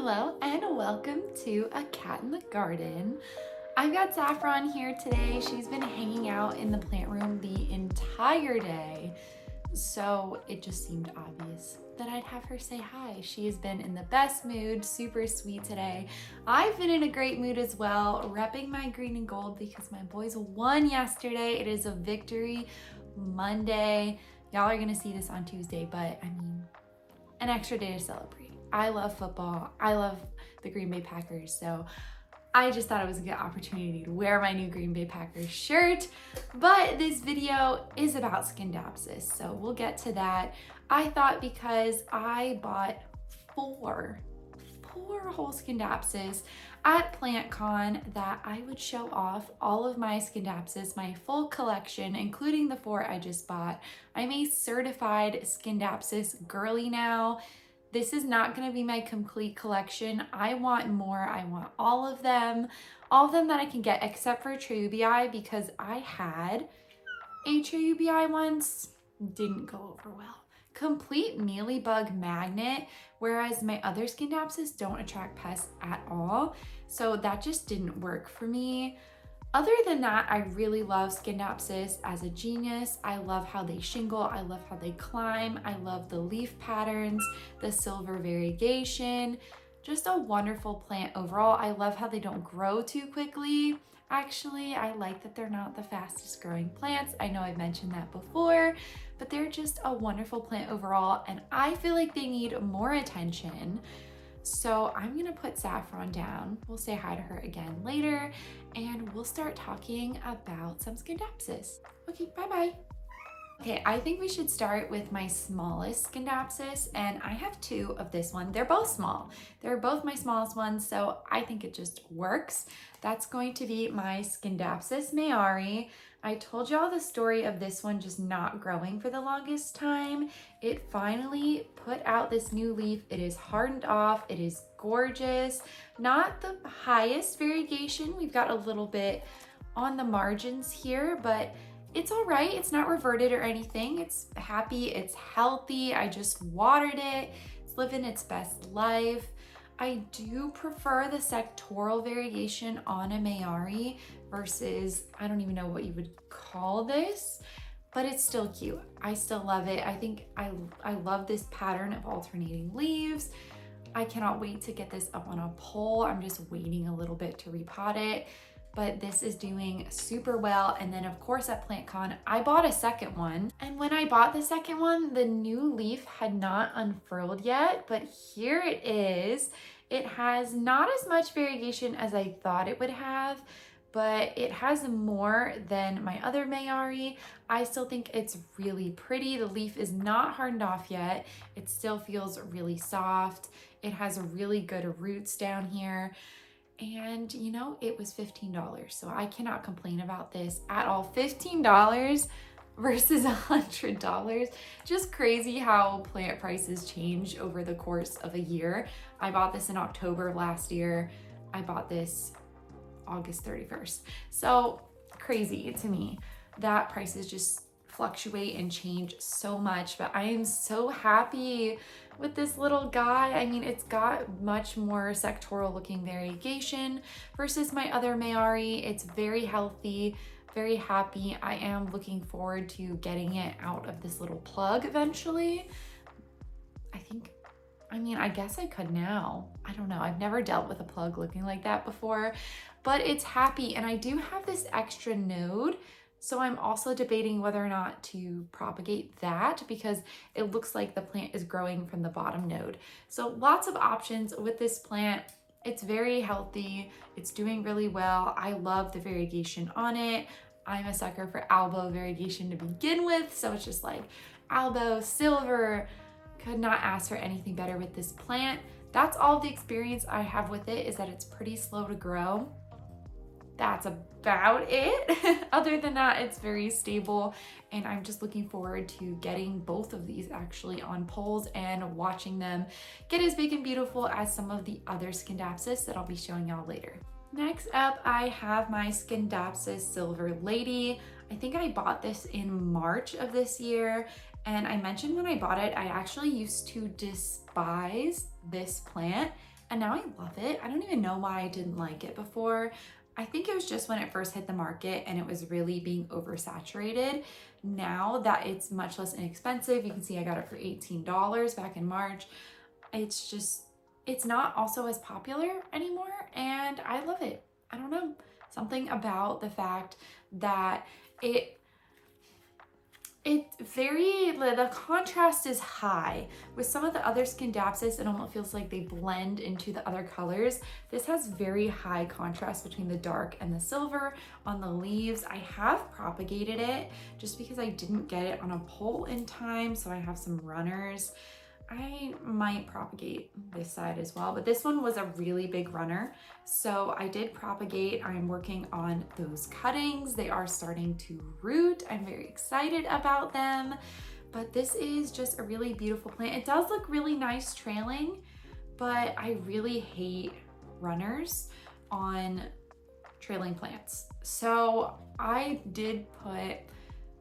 Hello and welcome to A Cat in the Garden. I've got Saffron here today. She's been hanging out in the plant room the entire day, so it just seemed obvious that I'd have her say hi. She has been in the best mood, super sweet today. I've been in a great mood as well, repping my green and gold because my boys won yesterday. It is a victory Monday. Y'all are gonna see this on Tuesday, but I mean, an extra day to celebrate. I love football. I love the Green Bay Packers, so I just thought it was a good opportunity to wear my new Green Bay Packers shirt. But this video is about Scindapsus, so we'll get to that. I thought because I bought four whole Scindapsus at PlantCon that I would show off all of my Scindapsus, my full collection, including the 4 I just bought. I'm a certified Scindapsus girly now. This is not going to be my complete collection. I want more. I want all of them that I can get except for Treubii because I had a Treubii once. Didn't go over well. Complete mealybug magnet, whereas my other Scindapsus don't attract pests at all. So that just didn't work for me. Other than that, I really love Scindapsus as a genius. I love how they shingle. I love how they climb. I love the leaf patterns, the silver variegation. Just a wonderful plant overall. I love how they don't grow too quickly. Actually, I like that they're not the fastest growing plants. I know I've mentioned that before, but they're just a wonderful plant overall, and I feel like they need more attention. So I'm gonna put Saffron down. We'll say hi to her again later, and we'll start talking about some Scindapsus. Okay, bye-bye. Okay, I think we should start with my smallest Scindapsus, and I have 2 of this one. They're both small. They're both my smallest ones, so I think it just works. That's going to be my Scindapsus mayari. I told y'all the story of this one just not growing for the longest time. It finally put out this new leaf. It is hardened off. It is gorgeous. Not the highest variegation. We've got a little bit on the margins here, but it's all right. It's not reverted or anything. It's happy. It's healthy. I just watered it. It's living its best life. I do prefer the sectoral variegation on a mayari versus, I don't even know what you would call this, but it's still cute. I still love it. I think I love this pattern of alternating leaves. I cannot wait to get this up on a pole. I'm just waiting a little bit to repot it, but this is doing super well. And then of course at PlantCon, I bought a second one. And when I bought the second one, the new leaf had not unfurled yet, but here it is. It has not as much variegation as I thought it would have, but it has more than my other mayari. I still think it's really pretty. The leaf is not hardened off yet. It still feels really soft. It has really good roots down here. And you know, it was $15, so I cannot complain about this at all. $15 versus $100. Just crazy how plant prices change over the course of a year. I bought this in October of last year. I bought this August 31st. So crazy to me that prices just fluctuate and change so much, but I am so happy with this little guy. I mean, it's got much more sectoral looking variegation versus my other mayari. It's very healthy, very happy. I am looking forward to getting it out of this little plug eventually. I guess I could now. I don't know. I've never dealt with a plug looking like that before, but it's happy. And I do have this extra node, so I'm also debating whether or not to propagate that because it looks like the plant is growing from the bottom node. So lots of options with this plant. It's very healthy. It's doing really well. I love the variegation on it. I'm a sucker for albo variegation to begin with, so it's just like albo, silver. Could not ask for anything better with this plant. That's all the experience I have with it, is that it's pretty slow to grow. That's about it. Other than that, it's very stable, and I'm just looking forward to getting both of these actually on poles and watching them get as big and beautiful as some of the other Scindapsus that I'll be showing y'all later. Next up, I have my Scindapsus Silver Lady. I think I bought this in March of this year, and I mentioned when I bought it, I actually used to despise this plant, and now I love it. I don't even know why I didn't like it before. I think it was just when it first hit the market and it was really being oversaturated. Now that it's much less inexpensive, you can see I got it for $18 back in March. It's not also as popular anymore, and I love it. I don't know, something about the fact that the contrast is high. With some of the other Scindapsus, it almost feels like they blend into the other colors. This has very high contrast between the dark and the silver on the leaves. I have propagated it just because I didn't get it on a pole in time, so I have some runners. I might propagate this side as well, but this one was a really big runner, so I did propagate. I'm working on those cuttings. They are starting to root. I'm very excited about them, but this is just a really beautiful plant. It does look really nice trailing, but I really hate runners on trailing plants. So I did put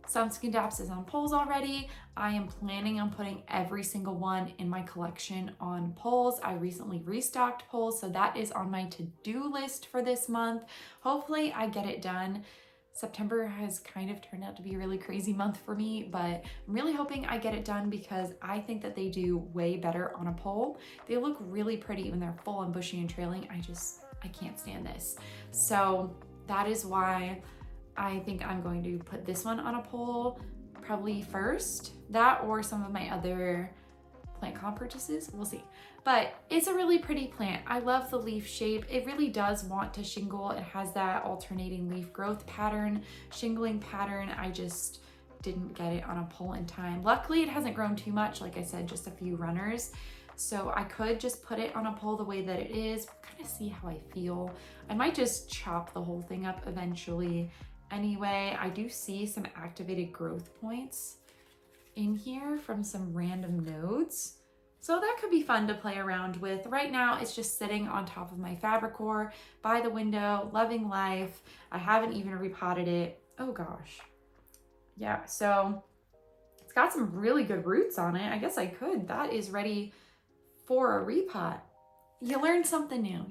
some Scindapsus on poles already. I am planning on putting every single one in my collection on poles. I recently restocked poles, so that is on my to-do list for this month. Hopefully I get it done. September has kind of turned out to be a really crazy month for me, but I'm really hoping I get it done because I think that they do way better on a pole. They look really pretty when they're full and bushy and trailing. I can't stand this. So that is why I think I'm going to put this one on a pole probably first. That or some of my other plant comp purchases, we'll see. But it's a really pretty plant. I love the leaf shape. It really does want to shingle. It has that alternating leaf growth pattern, shingling pattern. I just didn't get it on a pole in time. Luckily, it hasn't grown too much. Like I said, just a few runners. So I could just put it on a pole the way that it is, kind of see how I feel. I might just chop the whole thing up eventually. Anyway, I do see some activated growth points in here from some random nodes. So that could be fun to play around with. Right now, it's just sitting on top of my Fabricor by the window, loving life. I haven't even repotted it. Oh gosh. Yeah, so it's got some really good roots on it. I guess I could. That is ready for a repot. You learn something new.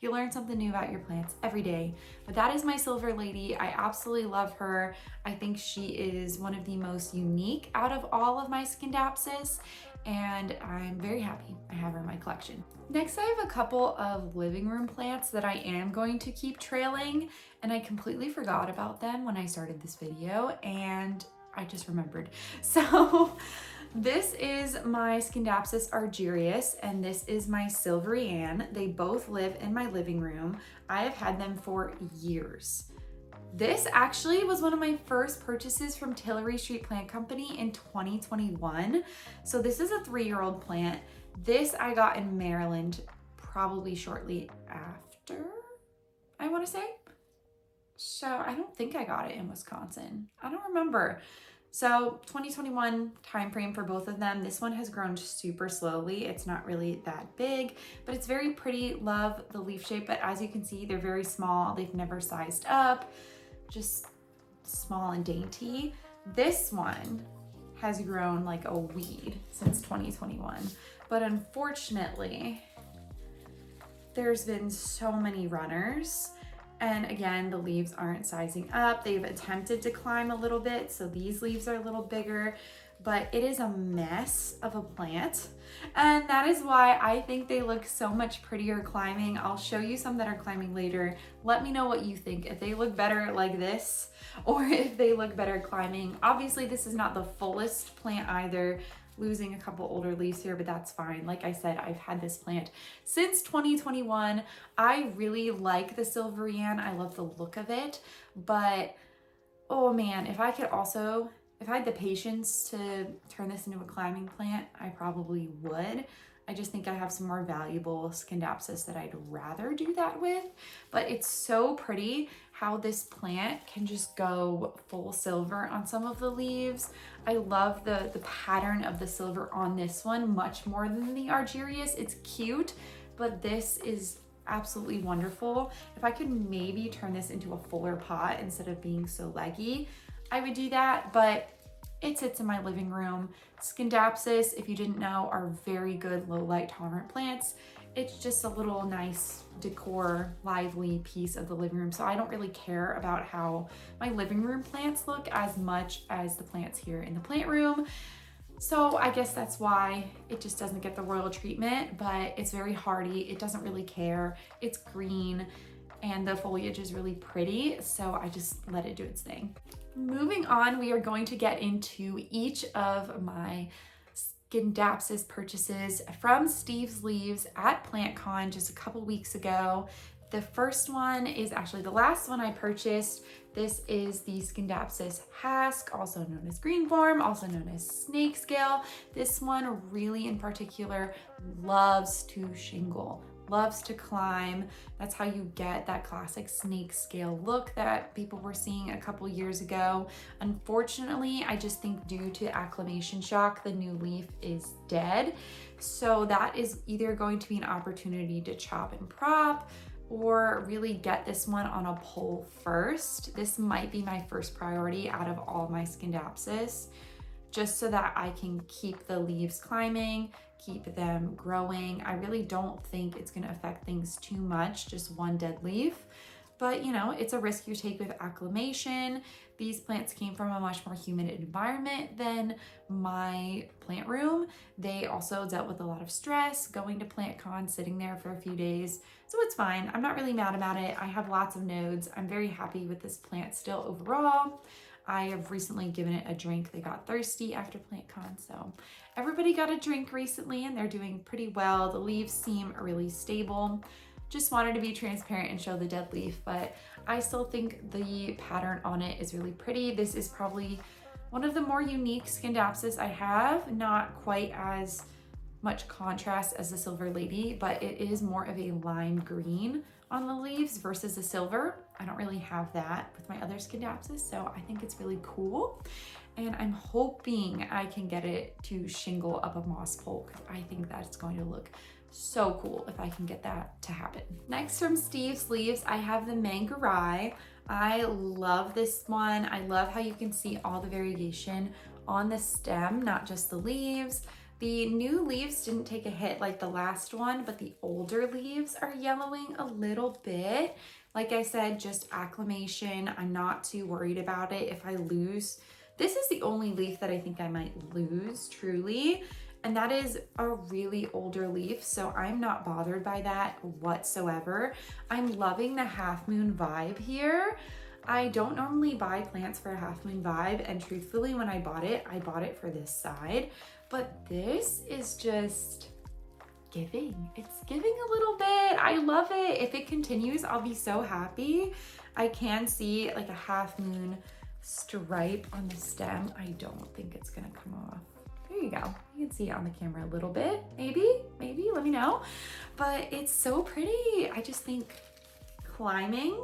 You learn something new about your plants every day. But that is my silver lady. I absolutely love her. I think she is one of the most unique out of all of my Scindapsus, and I'm very happy I have her in my collection. Next, I have a couple of living room plants that I am going to keep trailing, and I completely forgot about them when I started this video, and I just remembered. So this is my Scindapsus argyrius, and this is my Silvery Ann. They both live in my living room. I have had them for years. This actually was one of my first purchases from Tillery Street Plant Company in 2021. So this is a 3-year-old plant. This I got in Maryland probably shortly after, I want to say. So I don't think I got it in Wisconsin. I don't remember. So 2021 time frame for both of them. This one has grown super slowly. It's not really that big, but it's very pretty. Love the leaf shape, but as you can see, they're very small. They've never sized up, just small and dainty. This one has grown like a weed since 2021, but unfortunately, there's been so many runners. And again, the leaves aren't sizing up. They've attempted to climb a little bit, so these leaves are a little bigger, but it is a mess of a plant. And that is why I think they look so much prettier climbing. I'll show you some that are climbing later. Let me know what you think, if they look better like this, or if they look better climbing. Obviously, this is not the fullest plant either. Losing a couple older leaves here, but that's fine. Like I said, I've had this plant since 2021. I really like the Silvery Ann. I love the look of it, but oh man, if I had the patience to turn this into a climbing plant, I probably would. I just think I have some more valuable Scindapsus that I'd rather do that with, but it's so pretty how this plant can just go full silver on some of the leaves. I love the pattern of the silver on this one much more than the argyrius. It's cute, but this is absolutely wonderful. If I could maybe turn this into a fuller pot instead of being so leggy, I would do that, but it sits in my living room. Scindapsus, if you didn't know, are very good low light tolerant plants. it's just a little nice decor, lively piece of the living room. So I don't really care about how my living room plants look as much as the plants here in the plant room. So I guess that's why it just doesn't get the royal treatment, but it's very hardy. It doesn't really care. It's green and the foliage is really pretty. So I just let it do its thing. Moving on, we are going to get into each of my Scindapsus purchases from Steve's Leaves at PlantCon just a couple weeks ago. The first one is actually the last one I purchased. This is the Scindapsus hask, also known as greenform, also known as snake scale. This one really in particular loves to shingle, loves to climb. That's how you get that classic snake scale look that people were seeing a couple years ago. Unfortunately, I just think due to acclimation shock, the new leaf is dead. So that is either going to be an opportunity to chop and prop or really get this one on a pole first. This might be my first priority out of all my Scindapsus, just so that I can keep the leaves climbing, keep them growing. I really don't think it's gonna affect things too much, just one dead leaf. But you know, it's a risk you take with acclimation. These plants came from a much more humid environment than my plant room. They also dealt with a lot of stress, going to PlantCon, sitting there for a few days. So it's fine. I'm not really mad about it. I have lots of nodes. I'm very happy with this plant still overall. I have recently given it a drink. They got thirsty after PlantCon, so everybody got a drink recently and they're doing pretty well. The leaves seem really stable. Just wanted to be transparent and show the dead leaf, but I still think the pattern on it is really pretty. This is probably one of the more unique Scindapsus I have, not quite as much contrast as the Silver Lady, but it is more of a lime green on the leaves versus a silver. I don't really have that with my other Scindapsus, so I think it's really cool. And I'm hoping I can get it to shingle up a moss pole because I think that's going to look so cool if I can get that to happen. Next from Steve's Leaves, I have the Mangarai. I love this one. I love how you can see all the variation on the stem, not just the leaves. The new leaves didn't take a hit like the last one, but the older leaves are yellowing a little bit. Like I said, just acclimation. I'm not too worried about it. If I lose, this is the only leaf that I think I might lose truly. And that is a really older leaf, so I'm not bothered by that whatsoever. I'm loving the half moon vibe here. I don't normally buy plants for a half moon vibe, and truthfully, when I bought it for this side, but this is just giving. It's giving a little bit. I love it. If it continues, I'll be so happy. I can see like a half moon stripe on the stem. I don't think it's gonna come off. There you go. You can see it on the camera a little bit. Maybe, let me know. But it's so pretty. I just think climbing,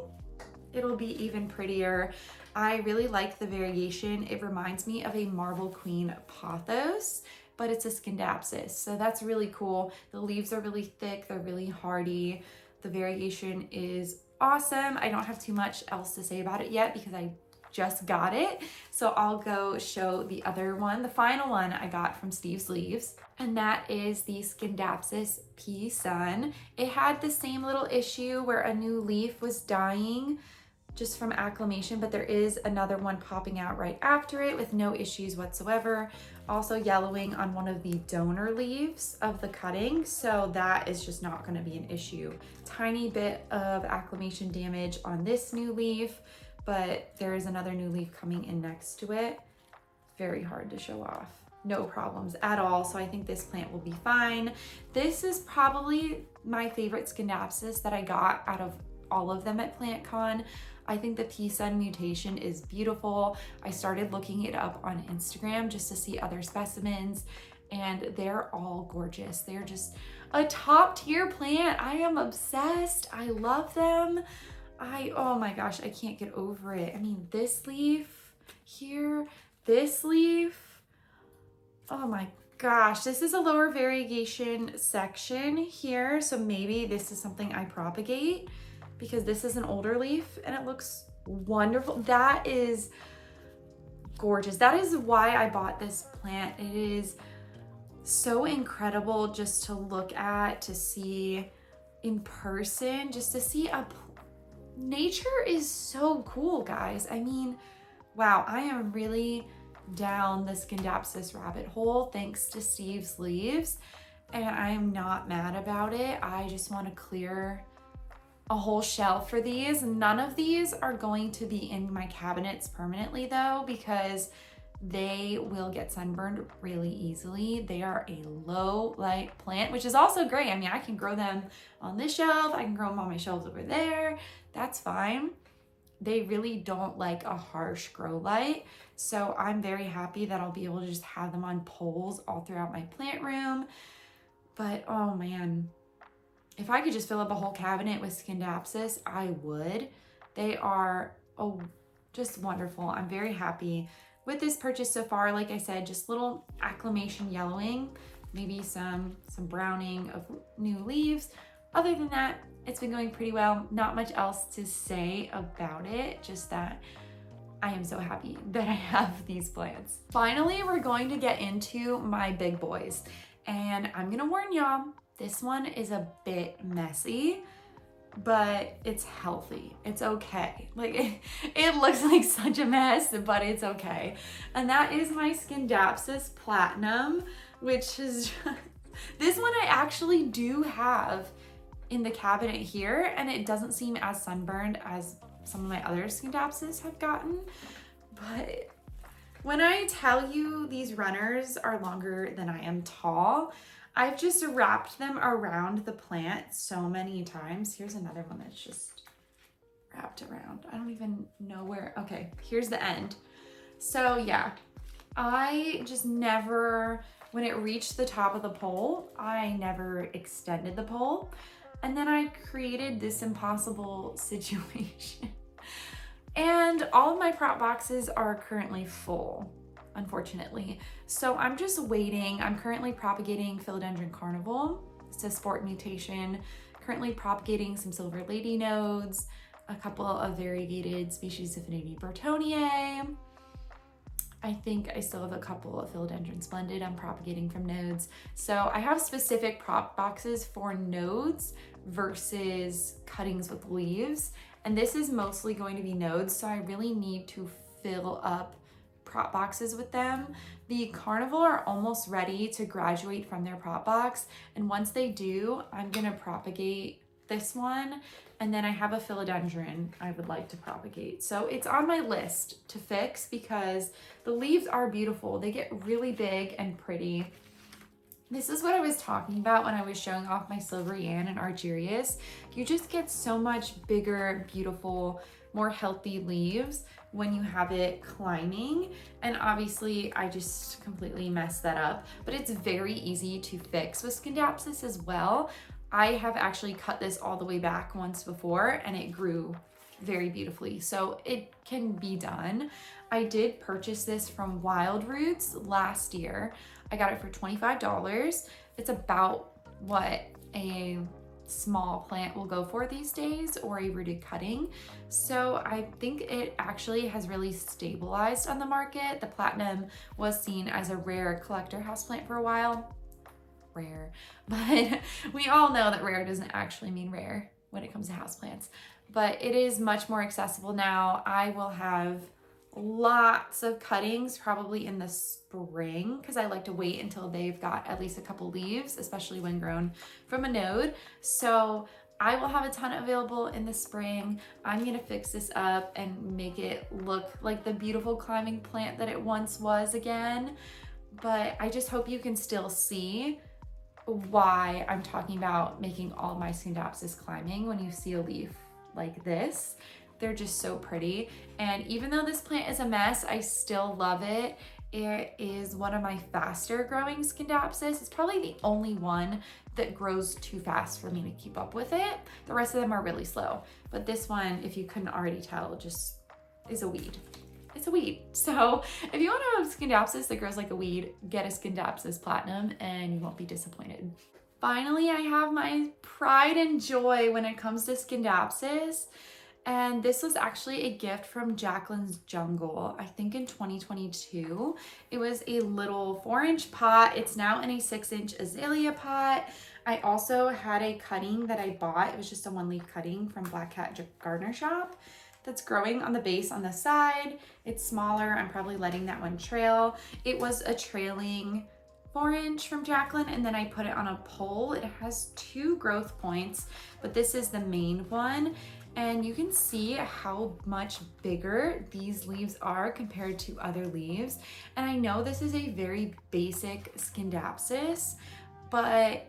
it'll be even prettier. I really like the variation. It reminds me of a Marble Queen pothos, but it's a Scindapsus. So that's really cool. The leaves are really thick. They're really hardy. The variation is awesome. I don't have too much else to say about it yet because I just got it. So I'll go show the other one, the final one I got from Steve's Leaves, and that is the Scindapsus Pea Sun. It had the same little issue where a new leaf was dying just from acclimation, but there is another one popping out right after it with no issues whatsoever. Also yellowing on one of the donor leaves of the cutting, so that is just not gonna be an issue. Tiny bit of acclimation damage on this new leaf, but there is another new leaf coming in next to it. Very hard to show off. No problems at all, so I think this plant will be fine. This is probably my favorite Scindapsus that I got out of all of them at PlantCon. I think the Pea Sun mutation is beautiful. I started looking it up on Instagram just to see other specimens, and they're all gorgeous. They're just a top tier plant. I am obsessed. I love them. Oh my gosh, I can't get over it. I mean, this leaf here, this leaf, oh my gosh, this is a lower variegation section here. So maybe this is something I propagate because this is an older leaf and it looks wonderful. That is gorgeous. That is why I bought this plant. It is so incredible just to look at, to see in person, just to see nature is so cool, guys. I mean, wow, I am really down the Scindapsus rabbit hole thanks to Steve's leaves, and I'm not mad about it. I just want to clear a whole shelf for these. None of these are going to be in my cabinets permanently though, because they will get sunburned really easily. They are a low light plant, which is also great. I mean, I can grow them on this shelf, I can grow them on my shelves over there. That's fine. They really don't like a harsh grow light. So I'm very happy that I'll be able to just have them on poles all throughout my plant room. But oh man, if I could just fill up a whole cabinet with Scindapsus, I would. They are just wonderful. I'm very happy with this purchase so far. Like I said, just little acclimation yellowing, maybe some browning of new leaves. Other than that, it's been going pretty well. Not much else to say about it, just that I am so happy that I have these plants. Finally, we're going to get into my big boys. And I'm gonna warn y'all, this one is a bit messy, but it's healthy. It's okay. Like it looks like such a mess, but it's okay. And that is my Scindapsus Platinum, which is this one I actually do have in the cabinet here, and it doesn't seem as sunburned as some of my other Scindapsus have gotten. But when I tell you these runners are longer than I am tall, I've just wrapped them around the plant so many times. Here's another one that's just wrapped around. I don't even know where. Okay, here's the end. So yeah, I just never, when it reached the top of the pole, I never extended the pole. And then I created this impossible situation. And all of my prop boxes are currently full, unfortunately. So I'm just waiting. I'm currently propagating Philodendron Carnival. It's a sport mutation. Currently propagating some Silver Lady nodes, a couple of variegated species Affinity Burtoniae. I think I still have a couple of Philodendron Splendid I'm propagating from nodes. So I have specific prop boxes for nodes versus cuttings with leaves. And this is mostly going to be nodes, so I really need to fill up prop boxes with them. The Carnival are almost ready to graduate from their prop box, and once they do, I'm gonna propagate this one, and then I have a Philodendron I would like to propagate. So it's on my list to fix because the leaves are beautiful. They get really big and pretty. This is what I was talking about when I was showing off my Silvery Ann and Argyrius. You just get so much bigger, beautiful, more healthy leaves when you have it climbing. And obviously I just completely messed that up, but it's very easy to fix with Scindapsus as well. I have actually cut this all the way back once before and it grew very beautifully. So it can be done. I did purchase this from Wild Roots last year. I got it for $25. It's about what a small plant will go for these days, or a rooted cutting. So I think it actually has really stabilized on the market. The Platinum was seen as a rare collector houseplant for a while. Rare, but we all know that rare doesn't actually mean rare when it comes to houseplants. But it is much more accessible now. I will have lots of cuttings probably in the spring because I like to wait until they've got at least a couple leaves, especially when grown from a node. So I will have a ton available in the spring. I'm gonna fix this up and make it look like the beautiful climbing plant that it once was again. But I just hope you can still see why I'm talking about making all my Scindapsus climbing when you see a leaf like this. They're just so pretty. And even though this plant is a mess, I still love it. It is one of my faster growing Scindapsus. It's probably the only one that grows too fast for me to keep up with it. The rest of them are really slow. But this one, if you couldn't already tell, just is a weed. It's a weed. So if you want to have a Scindapsus that grows like a weed, get a Scindapsus Platinum and you won't be disappointed. Finally, I have my pride and joy when it comes to Scindapsus. And this was actually a gift from Jacqueline's Jungle, I think in 2022. It was a little 4-inch pot. It's now in a 6-inch azalea pot. I also had a cutting that I bought. It was just a 1-leaf cutting from Black Cat Gardener Shop that's growing on the base on the side. It's smaller. I'm probably letting that one trail. It was a trailing 4-inch from Jacqueline, and then I put it on a pole. It has 2 growth points, but this is the main one. And you can see how much bigger these leaves are compared to other leaves. And I know this is a very basic Scindapsus, but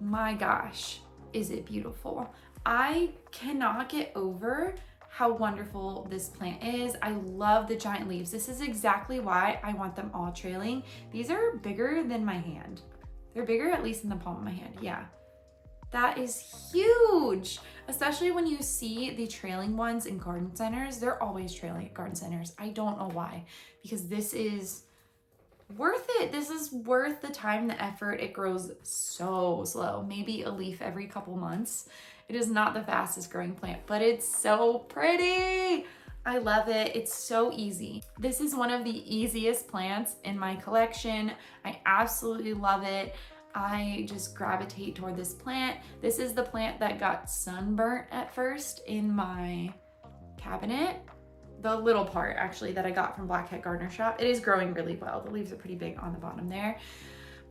my gosh, is it beautiful. I cannot get over how wonderful this plant is. I love the giant leaves. This is exactly why I want them all trailing. These are bigger than my hand. They're bigger, at least in the palm of my hand, yeah. That is huge, especially when you see the trailing ones in garden centers. They're always trailing at garden centers. I don't know why, because this is worth it. This is worth the time, the effort. It grows so slow, maybe a leaf every couple months. It is not the fastest growing plant, but it's so pretty. I love it. It's so easy. This is one of the easiest plants in my collection. I absolutely love it. I just gravitate toward this plant. This is the plant that got sunburnt at first in my cabinet. The little part actually that I got from Black Cat Gardener Shop. It is growing really well. The leaves are pretty big on the bottom there,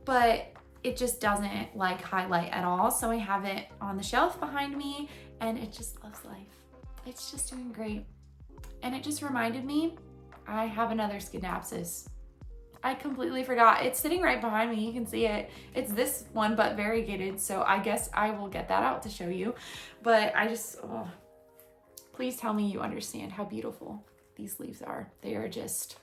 but it just doesn't like highlight at all. So I have it on the shelf behind me and it just loves life. It's just doing great. And it just reminded me, I have another Scindapsus. I completely forgot. It's sitting right behind me. You can see it. It's this one, but variegated. So I guess I will get that out to show you. But I just, oh, please tell me you understand how beautiful these leaves are. They are just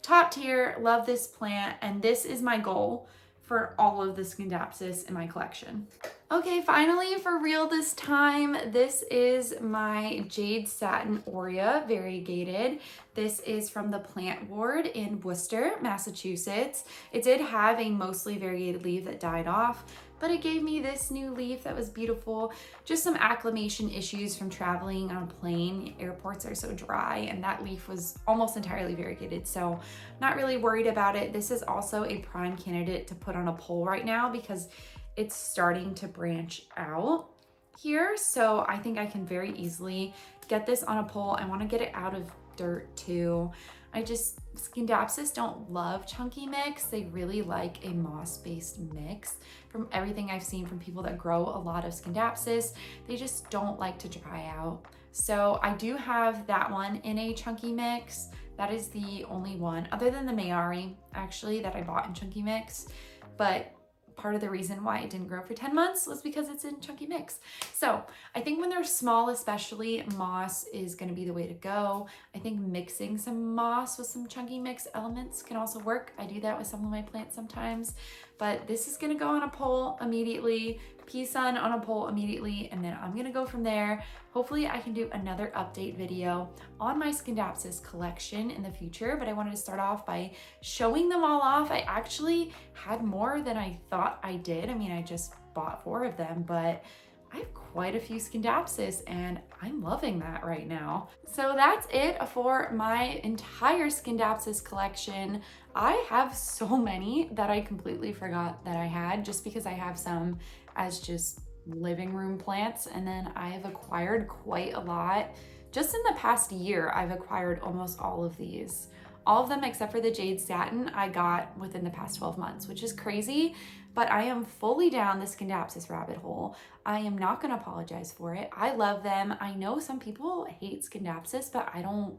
top tier. Love this plant. And this is my goal for all of the Scindapsus in my collection. Okay, finally for real this time, this is my Jade Satin Aurea Variegated. This is from the Plant Ward in Worcester, Massachusetts. It did have a mostly variegated leaf that died off, but it gave me this new leaf that was beautiful. Just some acclimation issues from traveling on a plane. Airports are so dry, and that leaf was almost entirely variegated, so not really worried about it. This is also a prime candidate to put on a pole right now because it's starting to branch out here. So I think I can very easily get this on a pole. I want to get it out of dirt too. Scindapsus don't love chunky mix. They really like a moss-based mix. From everything I've seen from people that grow a lot of Scindapsus, they just don't like to dry out. So I do have that one in a chunky mix. That is the only one, other than the mayari, actually, that I bought in chunky mix. But part of the reason why it didn't grow for 10 months was because it's in chunky mix. So I think when they're small, especially, moss is going to be the way to go. I think mixing some moss with some chunky mix elements can also work. I do that with some of my plants sometimes, but this is going to go on a pole immediately, pea sun on a pole immediately, and then I'm going to go from there. Hopefully I can do another update video on my Scindapsus collection in the future, but I wanted to start off by showing them all off. I actually had more than I thought I did. I mean, I just bought 4 of them, but I have quite a few Scindapsus and I'm loving that right now. So that's it for my entire Scindapsus collection. I have so many that I completely forgot that I had, just because I have some as just living room plants, and then I have acquired quite a lot. Just in the past year, I've acquired almost all of these. All of them except for the Jade Satin I got within the past 12 months, which is crazy, but I am fully down the Scindapsus rabbit hole. I am not gonna apologize for it. I love them. I know some people hate Scindapsus, but I don't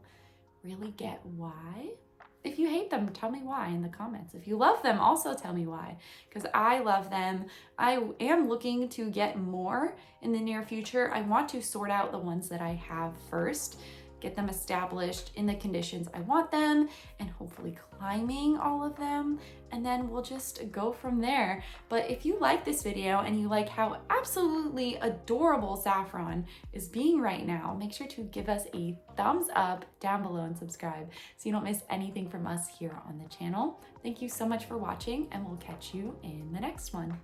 really get why. If you hate them, tell me why in the comments. If you love them, also tell me why, because I love them. I am looking to get more in the near future. I want to sort out the ones that I have first, get them established in the conditions I want them, and hopefully climbing all of them, and then we'll just go from there. But if you like this video and you like how absolutely adorable Saffron is being right now, make sure to give us a thumbs up down below and subscribe so you don't miss anything from us here on the channel. Thank you so much for watching, and we'll catch you in the next one.